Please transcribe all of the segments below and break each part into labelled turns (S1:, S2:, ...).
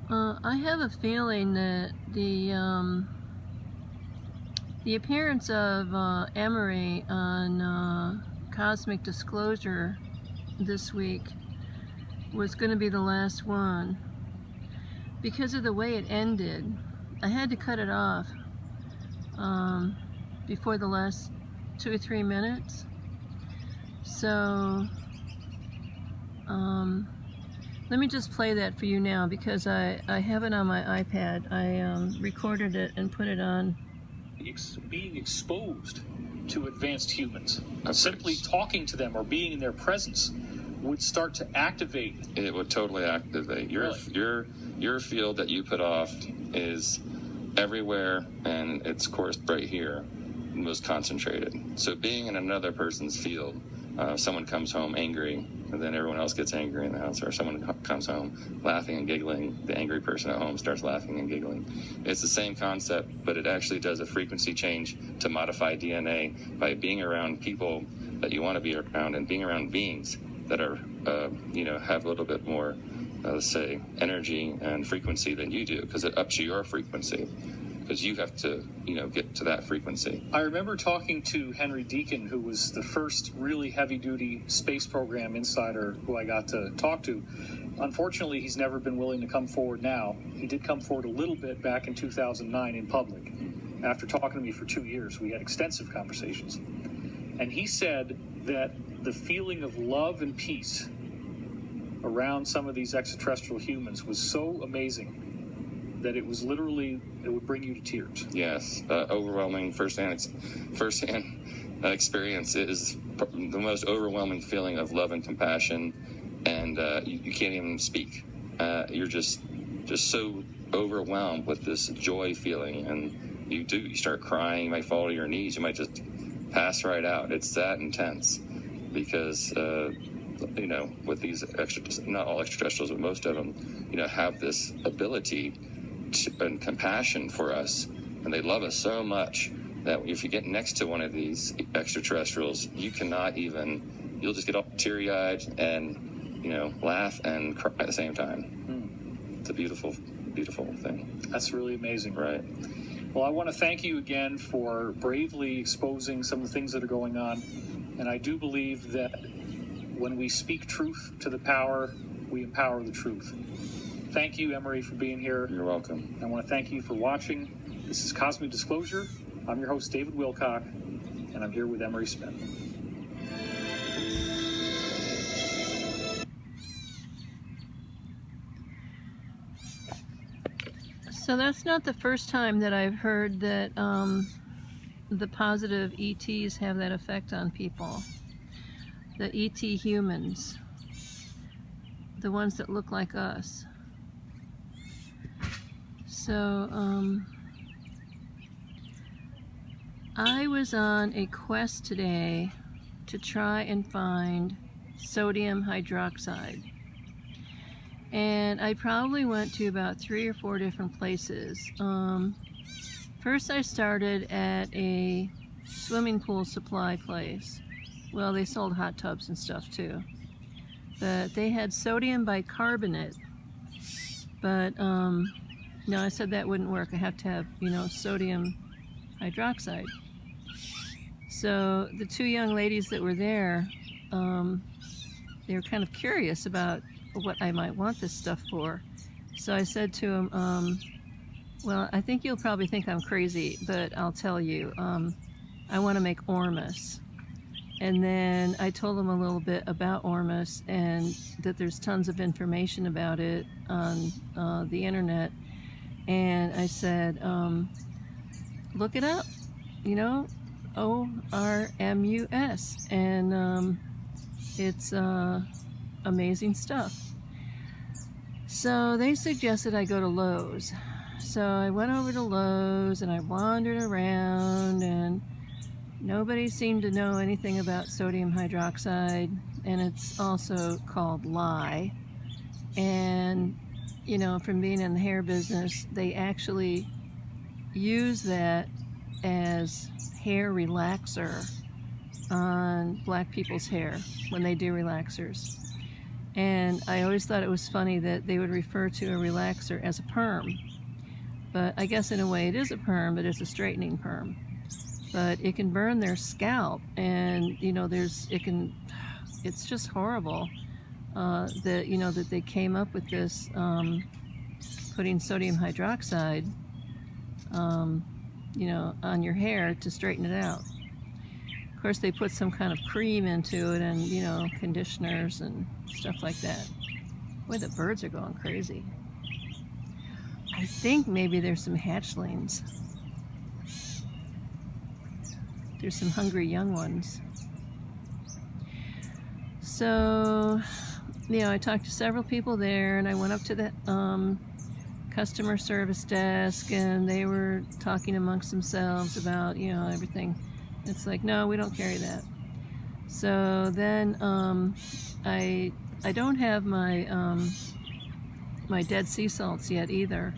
S1: I have a feeling that the appearance of Emery on Cosmic Disclosure this week was going to be the last one because of the way it ended. I had to cut it off before the last 2 or 3 minutes. So let me just play that for you now because I have it on my iPad. I recorded it and put it on.
S2: Being exposed to advanced humans, simply talking to them or being in their presence would start to activate.
S3: It would totally activate. Your field that you put off is everywhere, and it's, of course, right here, most concentrated. So being in another person's field, someone comes home angry, and then everyone else gets angry in the house, or someone comes home laughing and giggling, the angry person at home starts laughing and giggling. It's the same concept, but it actually does a frequency change to modify DNA by being around people that you want to be around and being around beings that are, have a little bit more, let's say, energy and frequency than you do, because it ups your frequency. Because you have to, get to that frequency.
S2: I remember talking to Henry Deacon, who was the first really heavy-duty space program insider who I got to talk to. Unfortunately, he's never been willing to come forward now. He did come forward a little bit back in 2009 in public. After talking to me for 2 years, we had extensive conversations. And he said that the feeling of love and peace around some of these extraterrestrial humans was so amazing that it was literally, it would bring you to tears.
S3: Yes, overwhelming firsthand experience is the most overwhelming feeling of love and compassion, and you can't even speak. You're just so overwhelmed with this joy feeling, and you start crying. You might fall to your knees. You might just pass right out. It's that intense because with these not all extraterrestrials, but most of them, have this ability and compassion for us, and they love us so much that if you get next to one of these extraterrestrials, you cannot even, you'll just get all teary-eyed and laugh and cry at the same time. It's a beautiful thing.
S2: That's really amazing.
S3: Right.
S2: Well, I want to thank you again for bravely exposing some of the things that are going on, and I do believe that when we speak truth to the power, we empower the truth. Thank you, Emery, for being here.
S3: You're welcome.
S2: I want to thank you for watching. This is Cosmic Disclosure. I'm your host, David Wilcock, and I'm here with Emerys Smith.
S1: So that's not the first time that I've heard that the positive ETs have that effect on people. The ET humans, the ones that look like us. So I was on a quest today to try and find sodium hydroxide. And I probably went to about 3 or 4 different places. First I started at a swimming pool supply place. Well, they sold hot tubs and stuff too. But they had sodium bicarbonate. But no, I said that wouldn't work. I have to have, sodium hydroxide. So the 2 young ladies that were there, they were kind of curious about what I might want this stuff for. So I said to them, well, I think you'll probably think I'm crazy, but I'll tell you, I want to make ormus. And then I told them a little bit about ormus and that there's tons of information about it on the internet. And I said, look it up, ORMUS. And it's amazing stuff. So they suggested I go to Lowe's. So I went over to Lowe's and I wandered around, and nobody seemed to know anything about sodium hydroxide, and it's also called lye. And from being in the hair business, they actually use that as hair relaxer on black people's hair when they do relaxers. And I always thought it was funny that they would refer to a relaxer as a perm. But I guess in a way it is a perm, but it's a straightening perm. But it can burn their scalp, and it's just horrible that they came up with this, putting sodium hydroxide on your hair to straighten it out. Of course, they put some kind of cream into it, and conditioners and stuff like that. Boy, the birds are going crazy. I think maybe there's some hatchlings. There's some hungry young ones. So, I talked to several people there, and I went up to the customer service desk, and they were talking amongst themselves about, everything. It's like, no, we don't carry that. So then I don't have my my Dead Sea salts yet either.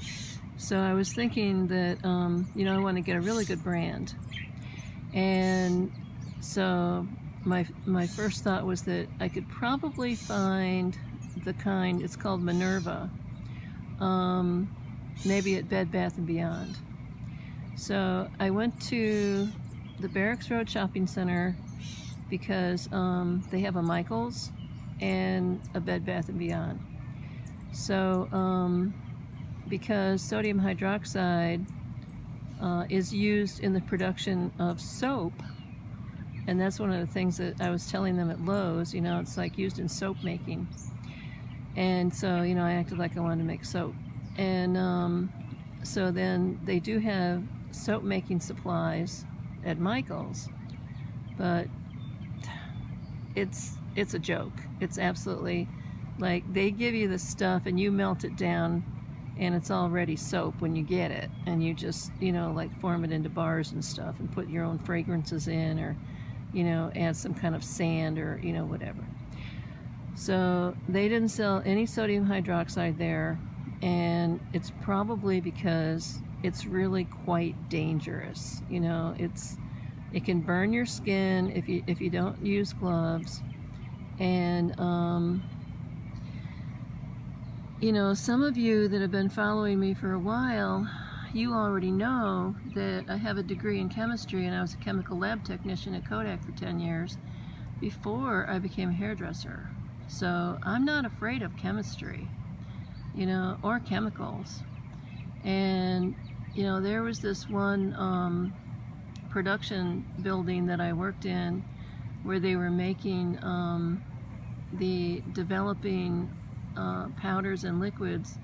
S1: So I was thinking that I want to get a really good brand. And so my first thought was that I could probably find the kind, it's called Minerva, maybe at Bed Bath & Beyond. So I went to the Barracks Road Shopping Center because they have a Michaels and a Bed Bath & Beyond. So because sodium hydroxide is used in the production of soap, and that's one of the things that I was telling them at Lowe's, it's like used in soap making. And so, I acted like I wanted to make soap. And so then they do have soap making supplies at Michael's, but it's a joke. It's absolutely, like, they give you the stuff and you melt it down and it's already soap when you get it, and you just like form it into bars and stuff and put your own fragrances in, or add some kind of sand, or whatever. So they didn't sell any sodium hydroxide there, and it's probably because it's really quite dangerous. It can burn your skin if you don't use gloves. And some of you that have been following me for a while, you already know that I have a degree in chemistry, and I was a chemical lab technician at Kodak for 10 years before I became a hairdresser. So I'm not afraid of chemistry, or chemicals. And there was this one production building that I worked in where they were making developing powders and liquids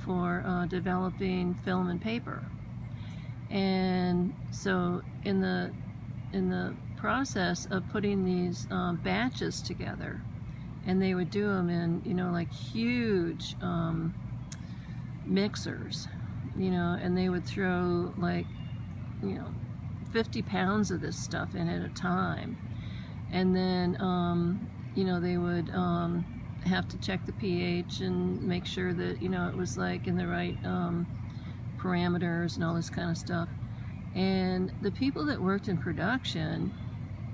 S1: for developing film and paper. And so in the process of putting these batches together, and they would do them in like huge mixers, and they would throw like 50 pounds of this stuff in at a time, and then they would have to check the pH and make sure that it was like in the right parameters and all this kind of stuff. And the people that worked in production,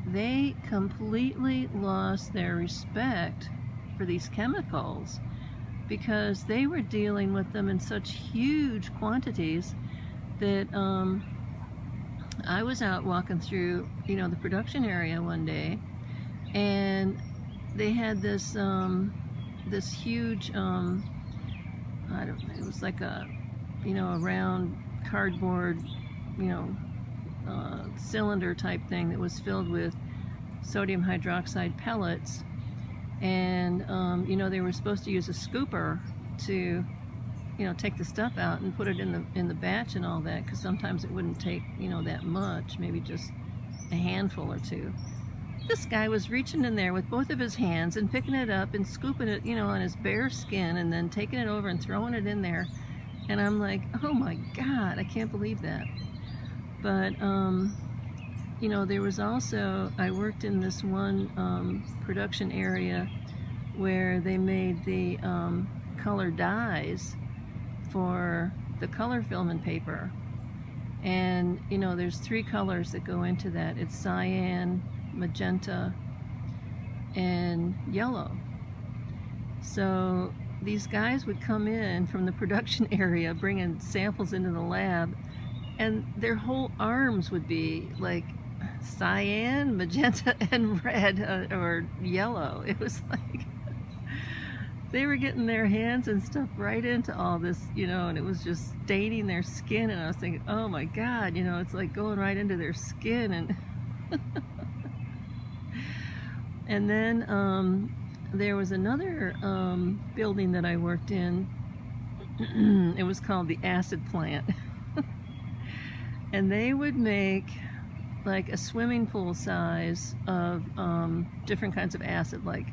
S1: they completely lost their respect for these chemicals because they were dealing with them in such huge quantities that I was out walking through the production area one day, and they had this this huge I don't know, it was like a a round cardboard cylinder type thing that was filled with sodium hydroxide pellets, and they were supposed to use a scooper to take the stuff out and put it in the batch and all that, because sometimes it wouldn't take that much, maybe just a handful or two. This guy was reaching in there with both of his hands and picking it up and scooping it on his bare skin, and then taking it over and throwing it in there. And I'm like, oh my God, I can't believe that. But there was also, I worked in this one production area where they made the color dyes for the color film and paper. And there's 3 colors that go into that. It's cyan, magenta, and yellow. So these guys would come in from the production area bringing samples into the lab, and their whole arms would be like cyan, magenta, and red or yellow. It was like they were getting their hands and stuff right into all this, and it was just staining their skin, and I was thinking, oh my God, it's like going right into their skin. And then there was another building that I worked in. It was called the acid plant. And they would make like a swimming pool size of different kinds of acid, like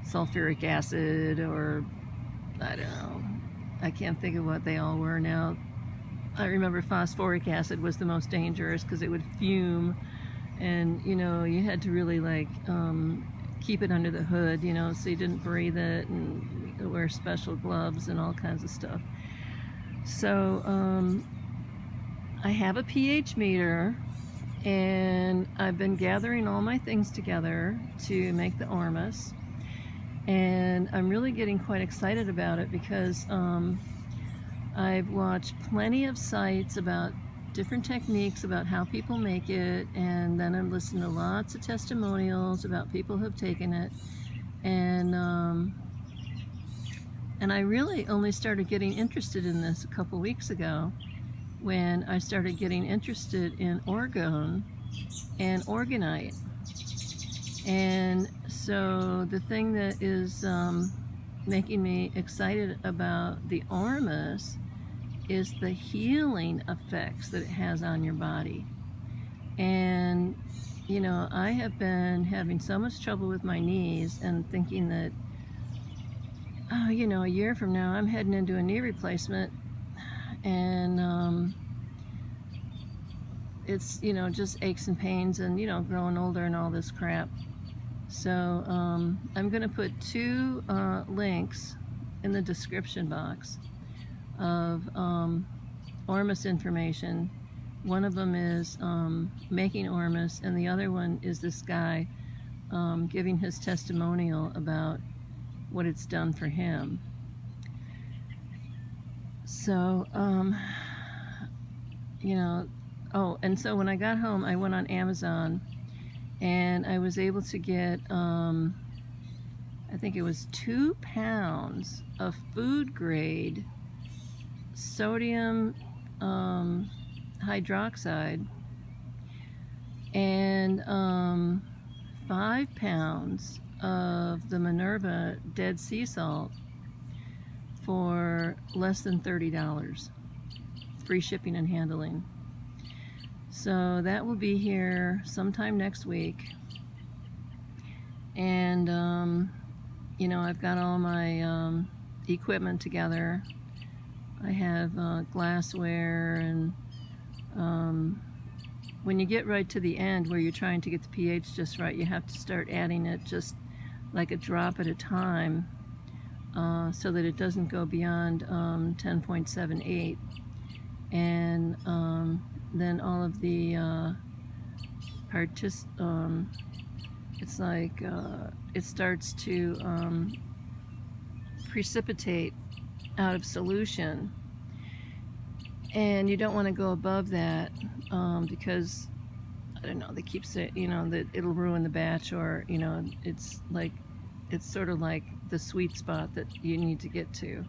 S1: sulfuric acid, or I don't know, I can't think of what they all were now. I remember phosphoric acid was the most dangerous because it would fume, and you had to really like keep it under the hood, so you didn't breathe it, and wear special gloves and all kinds of stuff. So I have a pH meter, and I've been gathering all my things together to make the Armus, and I'm really getting quite excited about it because I've watched plenty of sites about different techniques about how people make it, and then I'm listening to lots of testimonials about people who've taken it, and I really only started getting interested in this a couple weeks ago when I started getting interested in orgone and orgonite. And so the thing that is making me excited about the Armus is the healing effects that it has on your body. And I have been having so much trouble with my knees, and thinking that, a year from now I'm heading into a knee replacement, and it's just aches and pains, and growing older and all this crap. So I'm gonna put two links in the description box of Armus information. One of them is making Armus, and the other one is this guy giving his testimonial about what it's done for him. So oh, and so when I got home, I went on Amazon, and I was able to get I think it was 2 pounds of food grade sodium hydroxide, and 5 pounds of the Minerva Dead Sea Salt for less than $30, free shipping and handling. So that will be here sometime next week, and I've got all my equipment together. I have glassware, and when you get right to the end where you're trying to get the pH just right, you have to start adding it just like a drop at a time, so that it doesn't go beyond 10.78, and then all of the it's like it starts to precipitate out of solution, and you don't want to go above that because I don't know, they keep saying that it'll ruin the batch, or it's sort of like the sweet spot that you need to get to.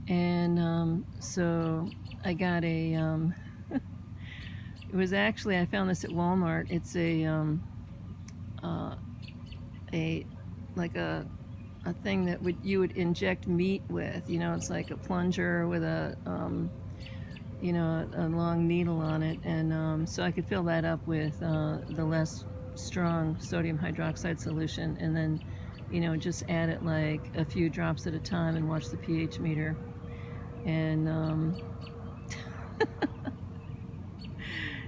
S1: And so I got a it was actually, I found this at Walmart. It's a thing that you would inject meat with. It's like a plunger with a a long needle on it, and so I could fill that up with the less strong sodium hydroxide solution, and then just add it like a few drops at a time and watch the pH meter. And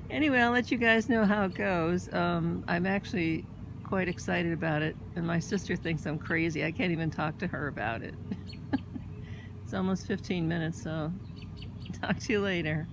S1: anyway, I'll let you guys know how it goes. I'm actually quite excited about it, and my sister thinks I'm crazy. I can't even talk to her about it. It's almost 15 minutes, so talk to you later.